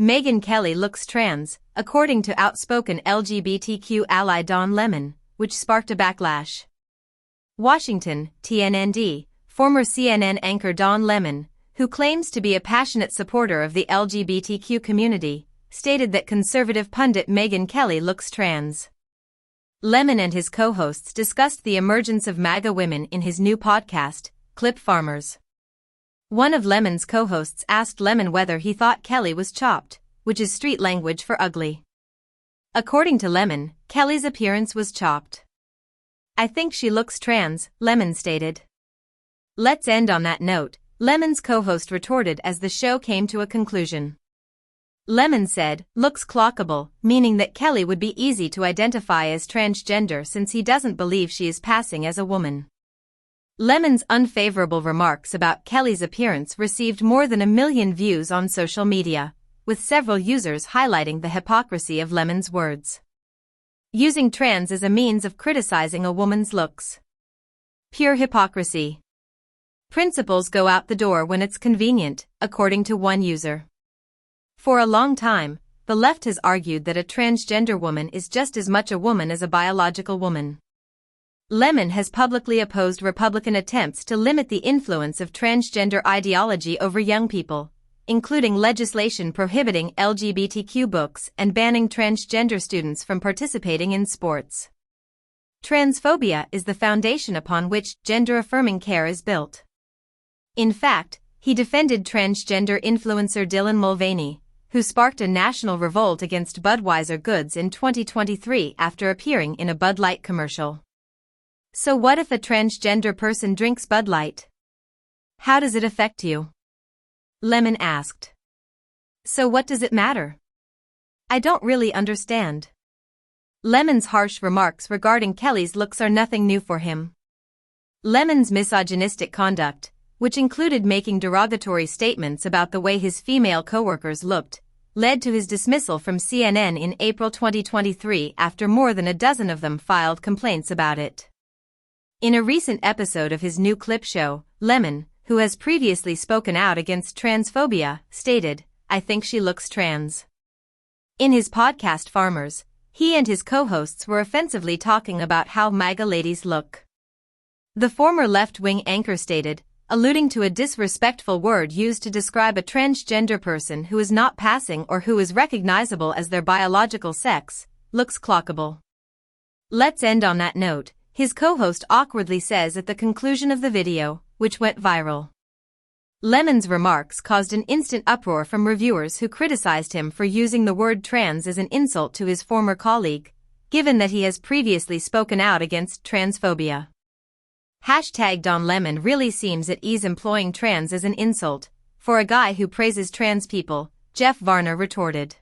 Megyn Kelly looks trans, according to outspoken LGBTQ ally Don Lemon, which sparked a backlash. Washington, TNND, former CNN anchor Don Lemon, who claims to be a passionate supporter of the LGBTQ community, stated that conservative pundit Megyn Kelly looks trans. Lemon and his co-hosts discussed the emergence of MAGA women in his new podcast, Clip Farmers. One of Lemon's co-hosts asked Lemon whether he thought Kelly was chopped, which is street language for ugly. According to Lemon, Kelly's appearance was chopped. "I think she looks trans," Lemon stated. "Let's end on that note," Lemon's co-host retorted as the show came to a conclusion. Lemon said, "Looks clockable," meaning that Kelly would be easy to identify as transgender since he doesn't believe she is passing as a woman. Lemon's unfavorable remarks about Kelly's appearance received more than 1 million views on social media, with several users highlighting the hypocrisy of Lemon's words. Using trans as a means of criticizing a woman's looks. Pure hypocrisy. Principles go out the door when it's convenient, according to one user. For a long time, the left has argued that a transgender woman is just as much a woman as a biological woman. Lemon has publicly opposed Republican attempts to limit the influence of transgender ideology over young people, including legislation prohibiting LGBTQ books and banning transgender students from participating in sports. Transphobia is the foundation upon which gender-affirming care is built. In fact, he defended transgender influencer Dylan Mulvaney, who sparked a national revolt against Budweiser goods in 2023 after appearing in a Bud Light commercial. So what if a transgender person drinks Bud Light? How does it affect you? Lemon asked. So what does it matter? I don't really understand. Lemon's harsh remarks regarding Kelly's looks are nothing new for him. Lemon's misogynistic conduct, which included making derogatory statements about the way his female coworkers looked, led to his dismissal from CNN in April 2023 after more than a dozen of them filed complaints about it. In a recent episode of his new clip show, Lemon, who has previously spoken out against transphobia, stated, "I think she looks trans." In his podcast Farmers, he and his co-hosts were offensively talking about how MAGA ladies look. The former left-wing anchor stated, alluding to a disrespectful word used to describe a transgender person who is not passing or who is recognizable as their biological sex, looks clockable. Let's end on that note, his co-host awkwardly says at the conclusion of the video, which went viral. Lemon's remarks caused an instant uproar from reviewers who criticized him for using the word trans as an insult to his former colleague, given that he has previously spoken out against transphobia. #Don Lemon really seems at ease employing trans as an insult, for a guy who praises trans people, Jeff Varner retorted.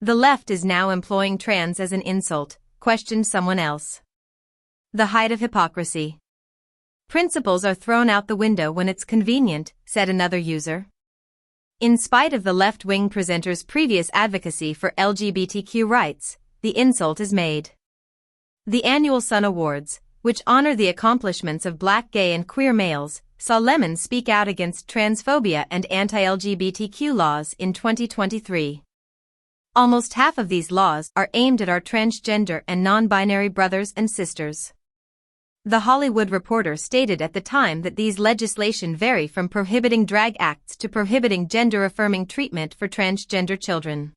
The left is now employing trans as an insult, questioned someone else. The height of hypocrisy. Principles are thrown out the window when it's convenient, said another user. In spite of the left-wing presenter's previous advocacy for LGBTQ rights, the insult is made. The annual Sun Awards, which honor the accomplishments of Black, gay and queer males, saw Lemon speak out against transphobia and anti-LGBTQ laws in 2023. Almost half of these laws are aimed at our transgender and non-binary brothers and sisters. The Hollywood Reporter stated at the time that these legislation vary from prohibiting drag acts to prohibiting gender-affirming treatment for transgender children.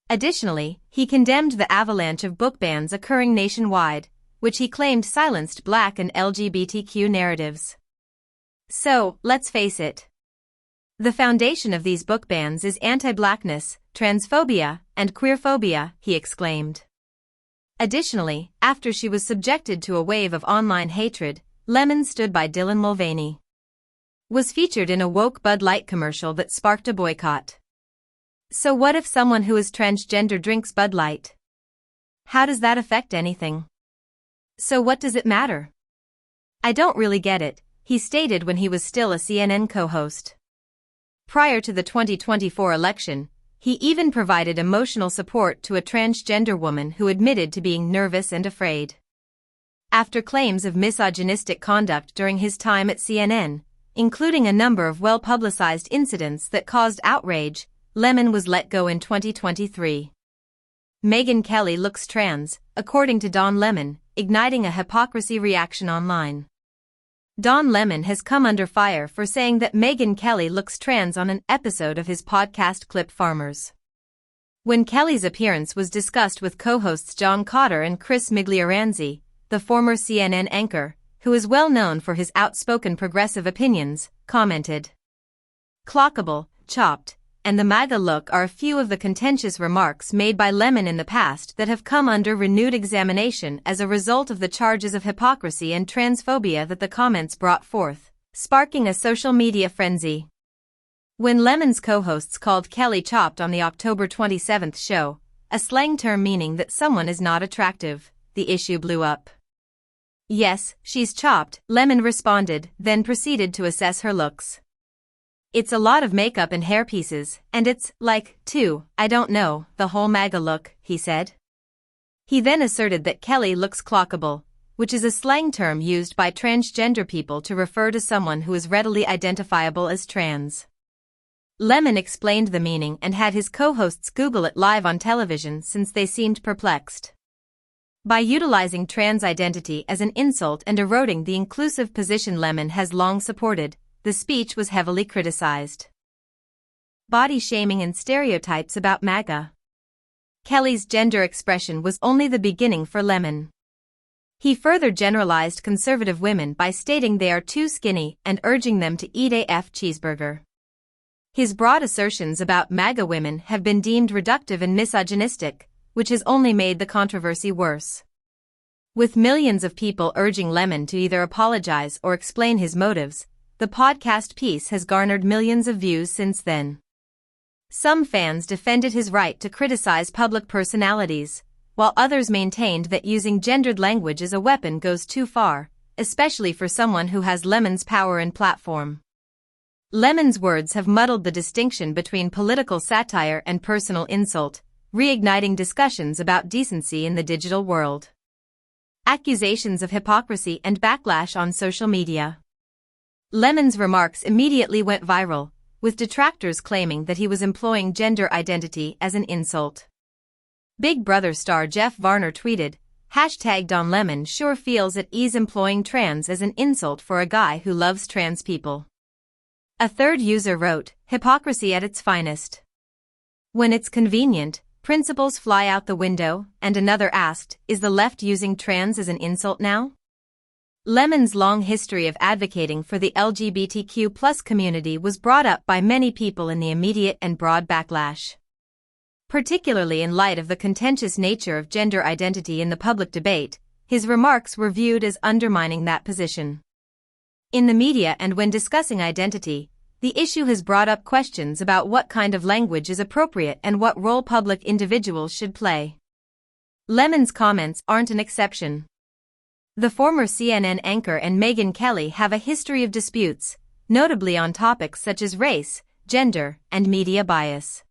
Additionally, he condemned the avalanche of book bans occurring nationwide, which he claimed silenced Black and LGBTQ narratives. So, let's face it. The foundation of these book bans is anti-Blackness, transphobia, and queerphobia, he exclaimed. Additionally, after she was subjected to a wave of online hatred, Lemon stood by Dylan Mulvaney. Was featured in a woke Bud Light commercial that sparked a boycott. So what if someone who is transgender drinks Bud Light? How does that affect anything? So what does it matter? I don't really get it, he stated when he was still a CNN co-host. Prior to the 2024 election, he even provided emotional support to a transgender woman who admitted to being nervous and afraid. After claims of misogynistic conduct during his time at CNN, including a number of well-publicized incidents that caused outrage, Lemon was let go in 2023. Megyn Kelly looks trans, according to Don Lemon, igniting a hypocrisy reaction online. Don Lemon has come under fire for saying that Megyn Kelly looks trans on an episode of his podcast Clip Farmers. When Kelly's appearance was discussed with co-hosts John Cotter and Chris Miglioranzi, the former CNN anchor, who is well known for his outspoken progressive opinions, commented, "Clockable, chopped, and the MAGA look are a few of the contentious remarks made by Lemon in the past that have come under renewed examination as a result of the charges of hypocrisy and transphobia that the comments brought forth, sparking a social media frenzy." When Lemon's co-hosts called Kelly chopped on the October 27 show, a slang term meaning that someone is not attractive, the issue blew up. "Yes, she's chopped," Lemon responded, then proceeded to assess her looks. "It's a lot of makeup and hair pieces, and it's, like, too, I don't know, the whole MAGA look," he said. He then asserted that Kelly looks clockable, which is a slang term used by transgender people to refer to someone who is readily identifiable as trans. Lemon explained the meaning and had his co-hosts Google it live on television since they seemed perplexed. By utilizing trans identity as an insult and eroding the inclusive position Lemon has long supported, the speech was heavily criticized. Body shaming and stereotypes about MAGA. Kelly's gender expression was only the beginning for Lemon. He further generalized conservative women by stating they are too skinny and urging them to eat a cheeseburger. His broad assertions about MAGA women have been deemed reductive and misogynistic, which has only made the controversy worse. With millions of people urging Lemon to either apologize or explain his motives, the podcast piece has garnered millions of views since then. Some fans defended his right to criticize public personalities, while others maintained that using gendered language as a weapon goes too far, especially for someone who has Lemon's power and platform. Lemon's words have muddled the distinction between political satire and personal insult, reigniting discussions about decency in the digital world. Accusations of hypocrisy and backlash on social media. Lemon's remarks immediately went viral, with detractors claiming that he was employing gender identity as an insult. Big Brother star Jeff Varner tweeted, #DonLemon sure feels at ease employing trans as an insult for a guy who loves trans people. A third user wrote, "Hypocrisy at its finest. When it's convenient, principles fly out the window," and another asked, "Is the left using trans as an insult now?" Lemon's long history of advocating for the LGBTQ+ community was brought up by many people in the immediate and broad backlash. Particularly in light of the contentious nature of gender identity in the public debate, his remarks were viewed as undermining that position. In the media and when discussing identity, the issue has brought up questions about what kind of language is appropriate and what role public individuals should play. Lemon's comments aren't an exception. The former CNN anchor and Megyn Kelly have a history of disputes, notably on topics such as race, gender, and media bias.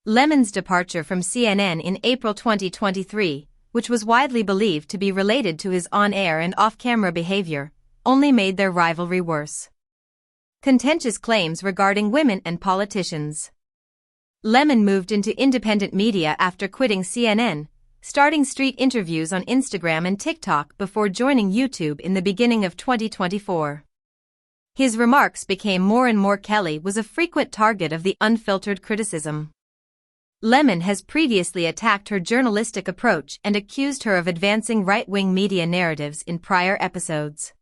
Lemon's departure from CNN in April 2023, which was widely believed to be related to his on-air and off-camera behavior, only made their rivalry worse. Contentious claims regarding women and politicians. Lemon moved into independent media after quitting CNN, starting street interviews on Instagram and TikTok before joining YouTube in the beginning of 2024. His remarks became more and more. Kelly was a frequent target of the unfiltered criticism. Lemon has previously attacked her journalistic approach and accused her of advancing right-wing media narratives in prior episodes.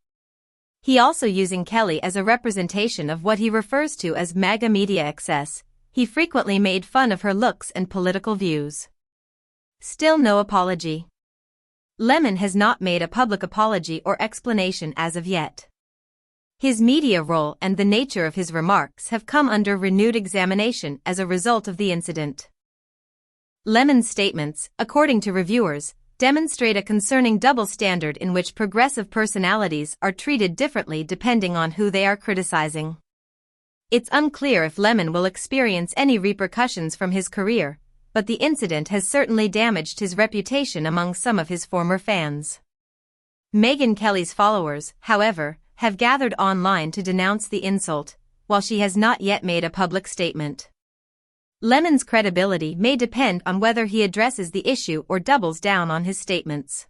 He also using Kelly as a representation of what he refers to as MAGA media excess. He frequently made fun of her looks and political views. Still no apology. Lemon has not made a public apology or explanation as of yet. His media role and the nature of his remarks have come under renewed examination as a result of the incident. Lemon's statements, according to reviewers, demonstrate a concerning double standard in which progressive personalities are treated differently depending on who they are criticizing. It's unclear if Lemon will experience any repercussions from his career, but the incident has certainly damaged his reputation among some of his former fans. Megyn Kelly's followers, however, have gathered online to denounce the insult, while she has not yet made a public statement. Lemon's credibility may depend on whether he addresses the issue or doubles down on his statements.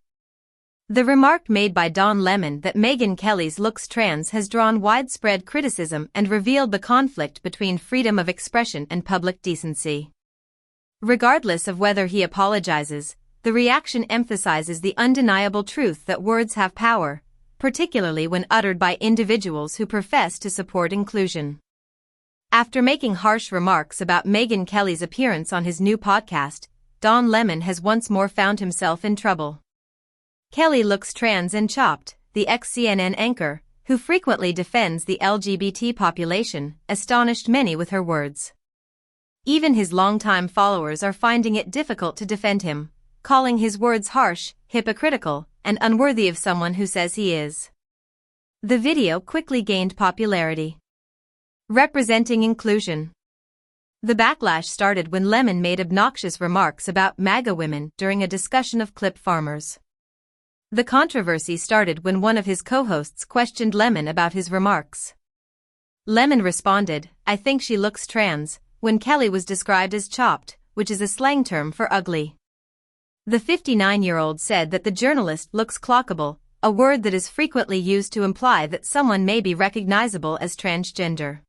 The remark made by Don Lemon that Megyn Kelly's looks trans has drawn widespread criticism and revealed the conflict between freedom of expression and public decency. Regardless of whether he apologizes, the reaction emphasizes the undeniable truth that words have power, particularly when uttered by individuals who profess to support inclusion. After making harsh remarks about Megyn Kelly's appearance on his new podcast, Don Lemon has once more found himself in trouble. Kelly looks trans and chopped, the ex-CNN anchor, who frequently defends the LGBT population, astonished many with her words. Even his longtime followers are finding it difficult to defend him, calling his words harsh, hypocritical, and unworthy of someone who says he is. The video quickly gained popularity. Representing inclusion. The backlash started when Lemon made obnoxious remarks about MAGA women during a discussion of clip farmers. The controversy started when one of his co-hosts questioned Lemon about his remarks. Lemon responded, "I think she looks trans," when Kelly was described as chopped, which is a slang term for ugly. The 59-year-old said that the journalist looks clockable, a word that is frequently used to imply that someone may be recognizable as transgender.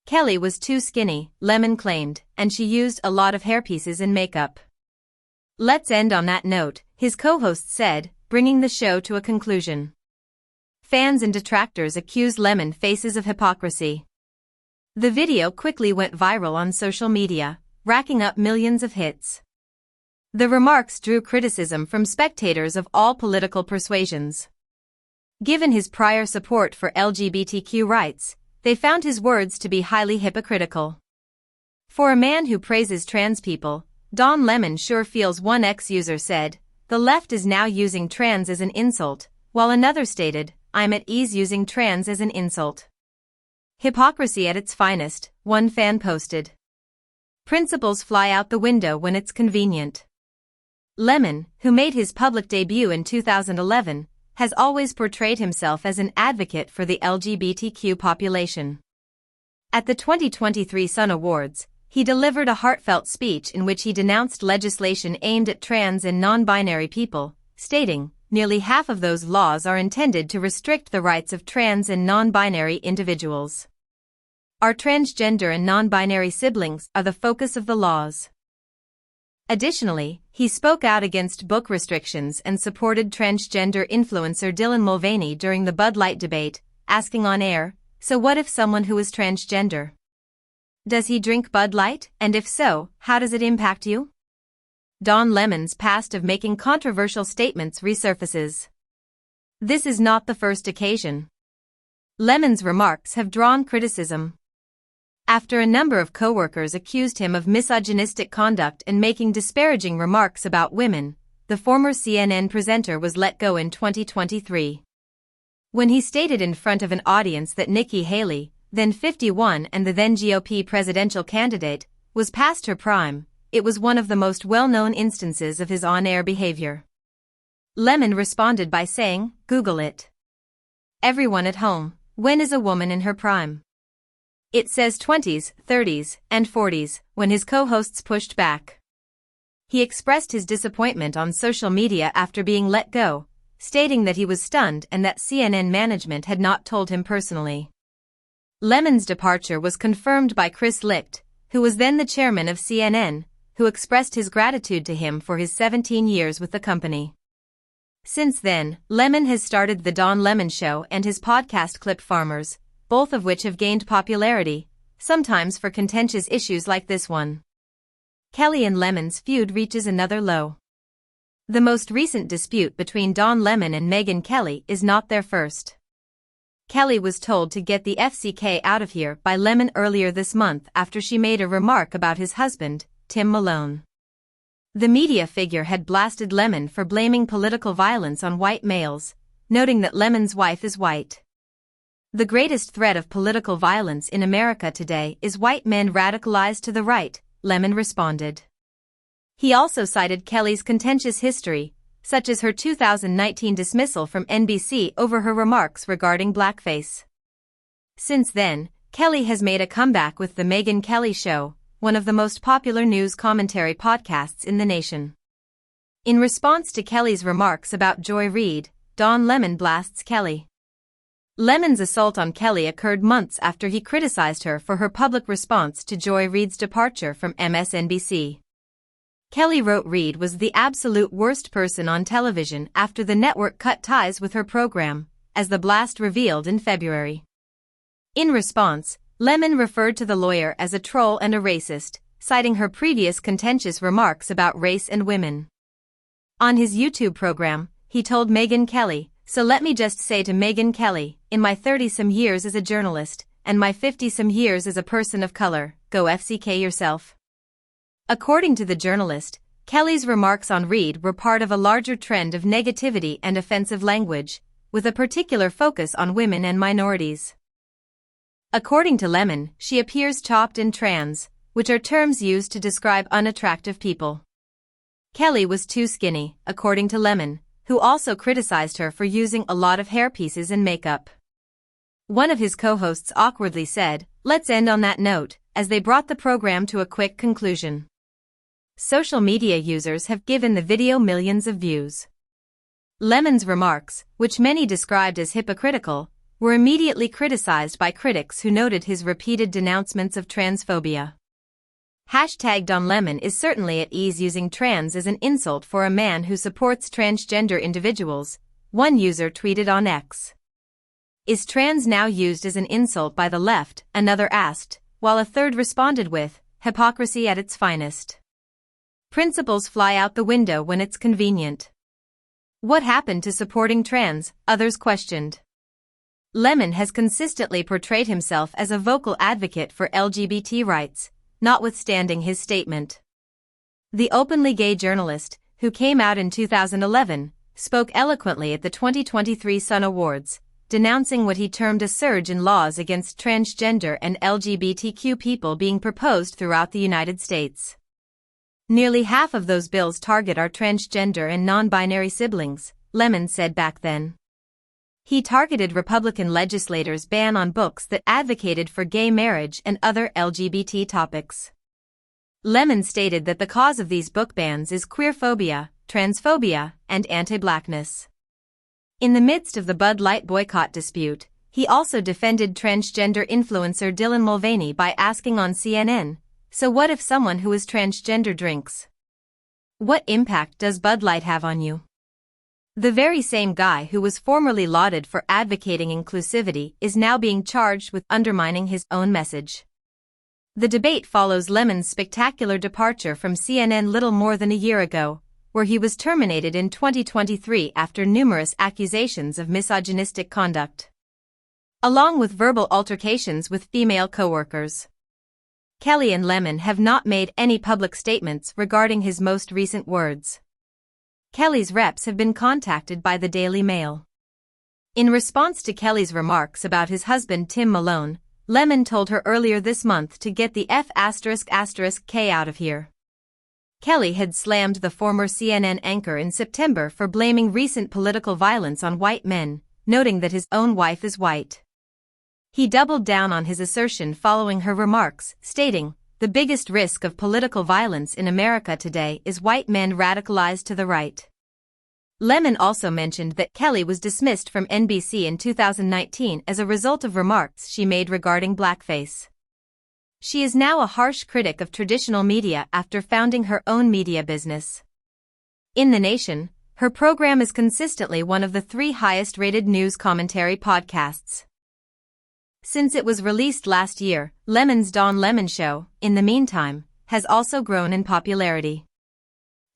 Kelly was too skinny, Lemon claimed, and she used a lot of hairpieces and makeup. "Let's end on that note," his co-host said, bringing the show to a conclusion. Fans and detractors accused Lemon faces of hypocrisy. The video quickly went viral on social media, racking up millions of hits. The remarks drew criticism from spectators of all political persuasions. Given his prior support for LGBTQ rights, they found his words to be highly hypocritical. For a man who praises trans people, Don Lemon sure feels, one ex-user said. The left is now using trans as an insult, while another stated, "I'm at ease using trans as an insult." Hypocrisy at its finest, one fan posted. Principles fly out the window when it's convenient. Lemon, who made his public debut in 2011, has always portrayed himself as an advocate for the LGBTQ population. At the 2023 Sun Awards, he delivered a heartfelt speech in which he denounced legislation aimed at trans and non-binary people, stating, "Nearly half of those laws are intended to restrict the rights of trans and non-binary individuals. Our transgender and non-binary siblings are the focus of the laws." Additionally, he spoke out against book restrictions and supported transgender influencer Dylan Mulvaney during the Bud Light debate, asking on air, "So what if someone who is transgender? Does he drink Bud Light, and if so, how does it impact you?" Don Lemon's past of making controversial statements resurfaces. This is not the first occasion. Lemon's remarks have drawn criticism. After a number of co-workers accused him of misogynistic conduct and making disparaging remarks about women, the former CNN presenter was let go in 2023. When he stated in front of an audience that Nikki Haley, then 51 and the then GOP presidential candidate, was past her prime, it was one of the most well-known instances of his on-air behavior. Lemon responded by saying, "Google it. Everyone at home, when is a woman in her prime? It says 20s, 30s, and 40s," when his co-hosts pushed back. He expressed his disappointment on social media after being let go, stating that he was stunned and that CNN management had not told him personally. Lemon's departure was confirmed by Chris Licht, who was then the chairman of CNN, who expressed his gratitude to him for his 17 years with the company. Since then, Lemon has started The Don Lemon Show and his podcast Clip Farmers, both of which have gained popularity, sometimes for contentious issues like this one. Kelly and Lemon's feud reaches another low. The most recent dispute between Don Lemon and Megyn Kelly is not their first. Kelly was told to get the FCK out of here by Lemon earlier this month after she made a remark about his husband, Tim Malone. The media figure had blasted Lemon for blaming political violence on white males, noting that Lemon's wife is white. "The greatest threat of political violence in America today is white men radicalized to the right," Lemon responded. He also cited Kelly's contentious history, such as her 2019 dismissal from NBC over her remarks regarding blackface. Since then, Kelly has made a comeback with The Megyn Kelly Show, one of the most popular news commentary podcasts in the nation. In response to Kelly's remarks about Joy Reid, Don Lemon blasts Kelly. Lemon's assault on Kelly occurred months after he criticized her for her public response to Joy Reid's departure from MSNBC. Kelly wrote Reid was the absolute worst person on television after the network cut ties with her program, as the blast revealed in February. In response, Lemon referred to the lawyer as a troll and a racist, citing her previous contentious remarks about race and women. On his YouTube program, he told Megyn Kelly, "So let me just say to Megyn Kelly, in my 30-some years as a journalist, and my 50-some years as a person of color, go FCK yourself." According to the journalist, Kelly's remarks on Reid were part of a larger trend of negativity and offensive language, with a particular focus on women and minorities. According to Lemon, she appears chopped and trans, which are terms used to describe unattractive people. Kelly was too skinny, according to Lemon, who also criticized her for using a lot of hairpieces and makeup. One of his co-hosts awkwardly said, "Let's end on that note," as they brought the program to a quick conclusion. Social media users have given the video millions of views. Lemon's remarks, which many described as hypocritical, were immediately criticized by critics who noted his repeated denouncements of transphobia. #DonLemon is certainly at ease using trans as an insult for a man who supports transgender individuals, one user tweeted on X. "Is trans now used as an insult by the left?" another asked, while a third responded with, "Hypocrisy at its finest. Principles fly out the window when it's convenient." What happened to supporting trans? Others questioned. Lemon has consistently portrayed himself as a vocal advocate for LGBT rights, notwithstanding his statement. The openly gay journalist, who came out in 2011, spoke eloquently at the 2023 Sun Awards, denouncing what he termed a surge in laws against transgender and LGBTQ people being proposed throughout the United States. "Nearly half of those bills target our transgender and non-binary siblings," Lemon said back then. He targeted Republican legislators' ban on books that advocated for gay marriage and other LGBT topics. Lemon stated that the cause of these book bans is queerphobia, transphobia, and anti-blackness. In the midst of the Bud Light boycott dispute, he also defended transgender influencer Dylan Mulvaney by asking on CNN, "So what if someone who is transgender drinks? What impact does Bud Light have on you?" The very same guy who was formerly lauded for advocating inclusivity is now being charged with undermining his own message. The debate follows Lemon's spectacular departure from CNN little more than a year ago, where he was terminated in 2023 after numerous accusations of misogynistic conduct, along with verbal altercations with female coworkers. Kelly and Lemon have not made any public statements regarding his most recent words. Kelly's reps have been contacted by the Daily Mail. In response to Kelly's remarks about his husband Tim Malone, Lemon told her earlier this month to get the F***K out of here. Kelly had slammed the former CNN anchor in September for blaming recent political violence on white men, noting that his own wife is white. He doubled down on his assertion following her remarks, stating, "The biggest risk of political violence in America today is white men radicalized to the right." Lemon also mentioned that Kelly was dismissed from NBC in 2019 as a result of remarks she made regarding blackface. She is now a harsh critic of traditional media after founding her own media business. In the nation, her program is consistently one of the 3 highest-rated news commentary podcasts. Since it was released last year, Lemon's Don Lemon Show, in the meantime, has also grown in popularity.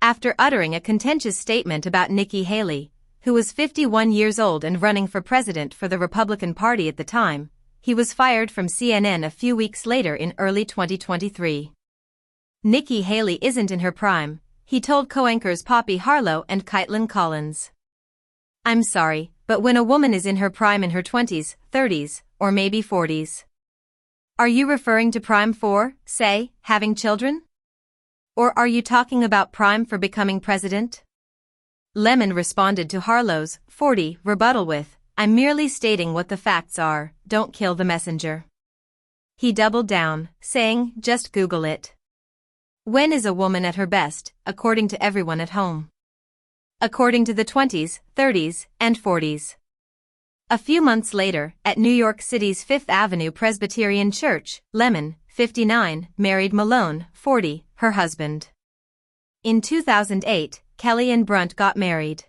After uttering a contentious statement about Nikki Haley, who was 51 years old and running for president for the Republican Party at the time, he was fired from CNN a few weeks later in early 2023. Nikki Haley isn't in her prime, he told co-anchors Poppy Harlow and Caitlin Collins. "I'm sorry, but when a woman is in her prime in her 20s, 30s, or maybe 40s. Are you referring to prime for, say, having children? Or are you talking about prime for becoming president?" Lemon responded to Harlow's 40 rebuttal with, "I'm merely stating what the facts are, don't kill the messenger." He doubled down, saying, "Just Google it." When is a woman at her best, according to everyone at home? According to the 20s, 30s, and 40s. A few months later, at New York City's Fifth Avenue Presbyterian Church, Lemon, 59, married Malone, 40, her husband. In 2008, Kelly and Brunt got married.